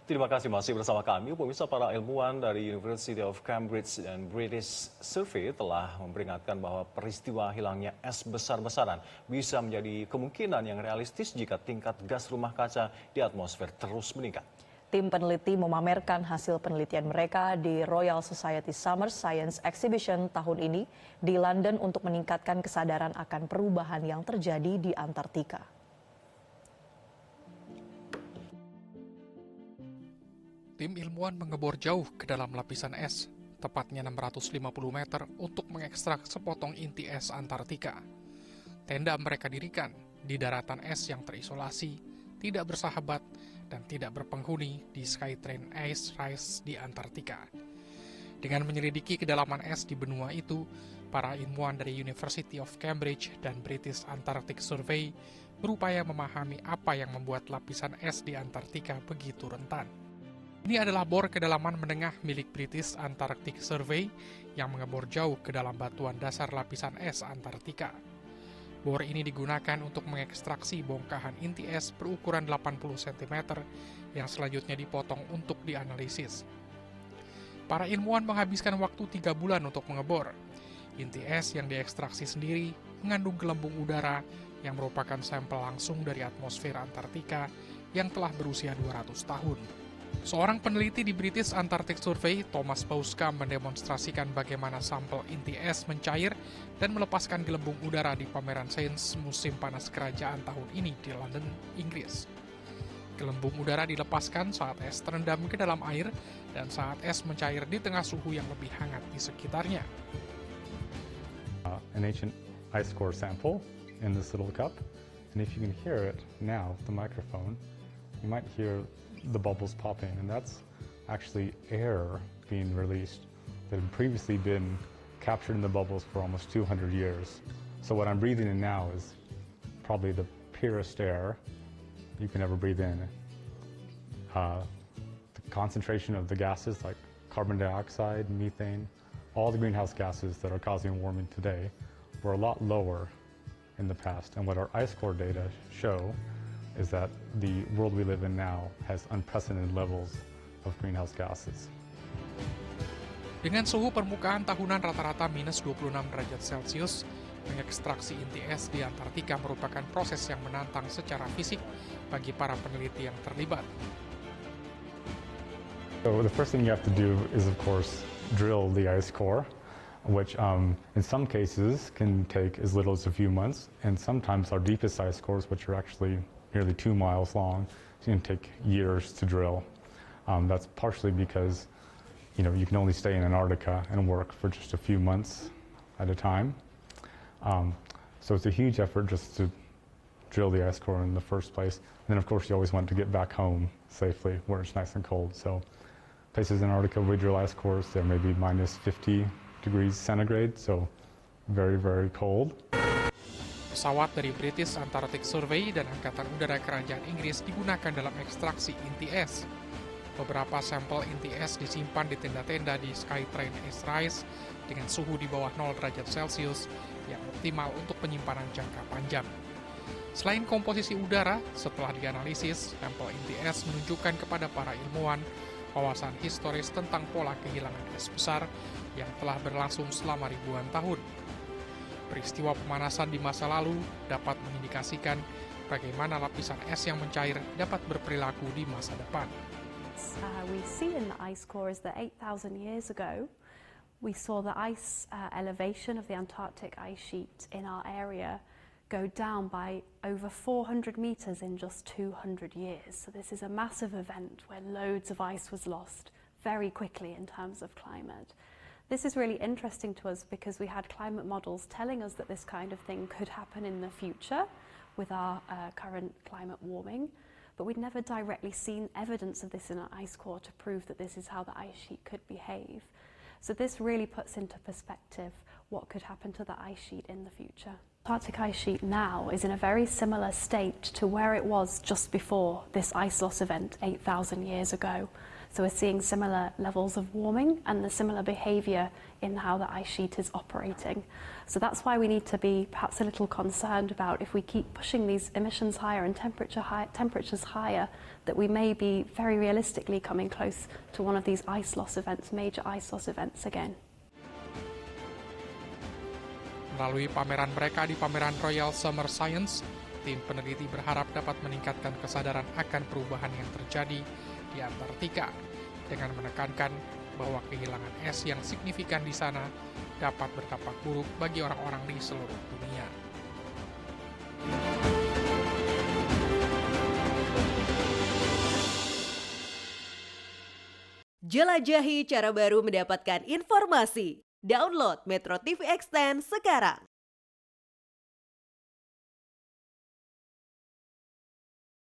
Terima kasih masih bersama kami. Pemirsa, para ilmuwan dari University of Cambridge dan British Survey telah memperingatkan bahwa peristiwa hilangnya es besar-besaran bisa menjadi kemungkinan yang realistis jika tingkat gas rumah kaca di atmosfer terus meningkat. Tim peneliti memamerkan hasil penelitian mereka di Royal Society Summer Science Exhibition tahun ini di London untuk meningkatkan kesadaran akan perubahan yang terjadi di Antartika. Tim ilmuwan mengebor jauh ke dalam lapisan es, tepatnya 650 meter untuk mengekstrak sepotong inti es Antartika. Tenda mereka dirikan di daratan es yang terisolasi, tidak bersahabat, dan tidak berpenghuni di Skytrain Ice Rise di Antartika. Dengan menyelidiki kedalaman es di benua itu, para ilmuwan dari University of Cambridge dan British Antarctic Survey berupaya memahami apa yang membuat lapisan es di Antartika begitu rentan. Ini adalah bor kedalaman menengah milik British Antarctic Survey yang mengebor jauh ke dalam batuan dasar lapisan es Antartika. Bor ini digunakan untuk mengekstraksi bongkahan inti es berukuran 80 cm yang selanjutnya dipotong untuk dianalisis. Para ilmuwan menghabiskan waktu 3 bulan untuk mengebor. Inti es yang diekstraksi sendiri mengandung gelembung udara yang merupakan sampel langsung dari atmosfer Antartika yang telah berusia 200 tahun. Seorang peneliti di British Antarctic Survey, Thomas Bouskam, mendemonstrasikan bagaimana sampel inti es mencair dan melepaskan gelembung udara di pameran sains musim panas kerajaan tahun ini di London, Inggris. Gelembung udara dilepaskan saat es terendam ke dalam air dan saat es mencair di tengah suhu yang lebih hangat di sekitarnya. An ancient ice core sample in this little cup, and if you can hear it now, the microphone, you might hear the bubbles popping, and that's actually air being released that had previously been captured in the bubbles for almost 200 years. So what I'm breathing in now is probably the purest air you can ever breathe in. The concentration of the gases like carbon dioxide, methane, all the greenhouse gases that are causing warming today were a lot lower in the past, and what our ice core data show is that the world we live in now has unprecedented levels of greenhouse gases. Dengan suhu permukaan tahunan rata-rata minus 26 derajat Celcius, mengekstraksi inti es di Antartika merupakan proses yang menantang secara fisik bagi para peneliti yang terlibat. So the first thing you have to do is, of course, drill the ice core, which in some cases can take as little as a few months, and sometimes our deepest ice cores, which are actually nearly 2 miles long, it's going to take years to drill. That's partially because, you can only stay in Antarctica and work for just a few months at a time. So it's a huge effort just to drill the ice core in the first place. And then, of course, you always want to get back home safely where it's nice and cold. So places in Antarctica we drill ice cores, they're maybe minus 50 degrees centigrade, so very, very cold. Pesawat dari British Antarctic Survey dan Angkatan Udara Kerajaan Inggris digunakan dalam ekstraksi inti es. Beberapa sampel inti es disimpan di tenda-tenda di Skytrain Ice Rise dengan suhu di bawah 0 derajat Celcius yang optimal untuk penyimpanan jangka panjang. Selain komposisi udara, setelah dianalisis, sampel inti es menunjukkan kepada para ilmuwan wawasan historis tentang pola kehilangan es besar yang telah berlangsung selama ribuan tahun. Peristiwa pemanasan di masa lalu dapat mengindikasikan bagaimana lapisan es yang mencair dapat berperilaku di masa depan. We see in the ice core is that 8,000 years ago, we saw the ice elevation of the Antarctic ice sheet in our area go down by over 400 meters in just 200 years. So this is a massive event where loads of ice was lost very quickly in terms of climate. This is really interesting to us because we had climate models telling us that this kind of thing could happen in the future with our current climate warming, but we'd never directly seen evidence of this in our ice core to prove that this is how the ice sheet could behave. So this really puts into perspective what could happen to the ice sheet in the future. The Arctic ice sheet now is in a very similar state to where it was just before this ice loss event 8,000 years ago. So we're seeing similar levels of warming and the similar behaviour in how the ice sheet is operating. So that's why we need to be perhaps a little concerned about if we keep pushing these emissions higher and temperatures higher, that we may be very realistically coming close to one of these ice loss events, major ice loss events again. Melalui pameran mereka di pameran Royal Summer Science, tim peneliti berharap dapat meningkatkan kesadaran akan perubahan yang terjadi di Antartika dengan menekankan bahwa kehilangan es yang signifikan di sana dapat berdampak buruk bagi orang-orang di seluruh dunia. Jelajahi cara baru mendapatkan informasi. Download Metro TV Extend sekarang.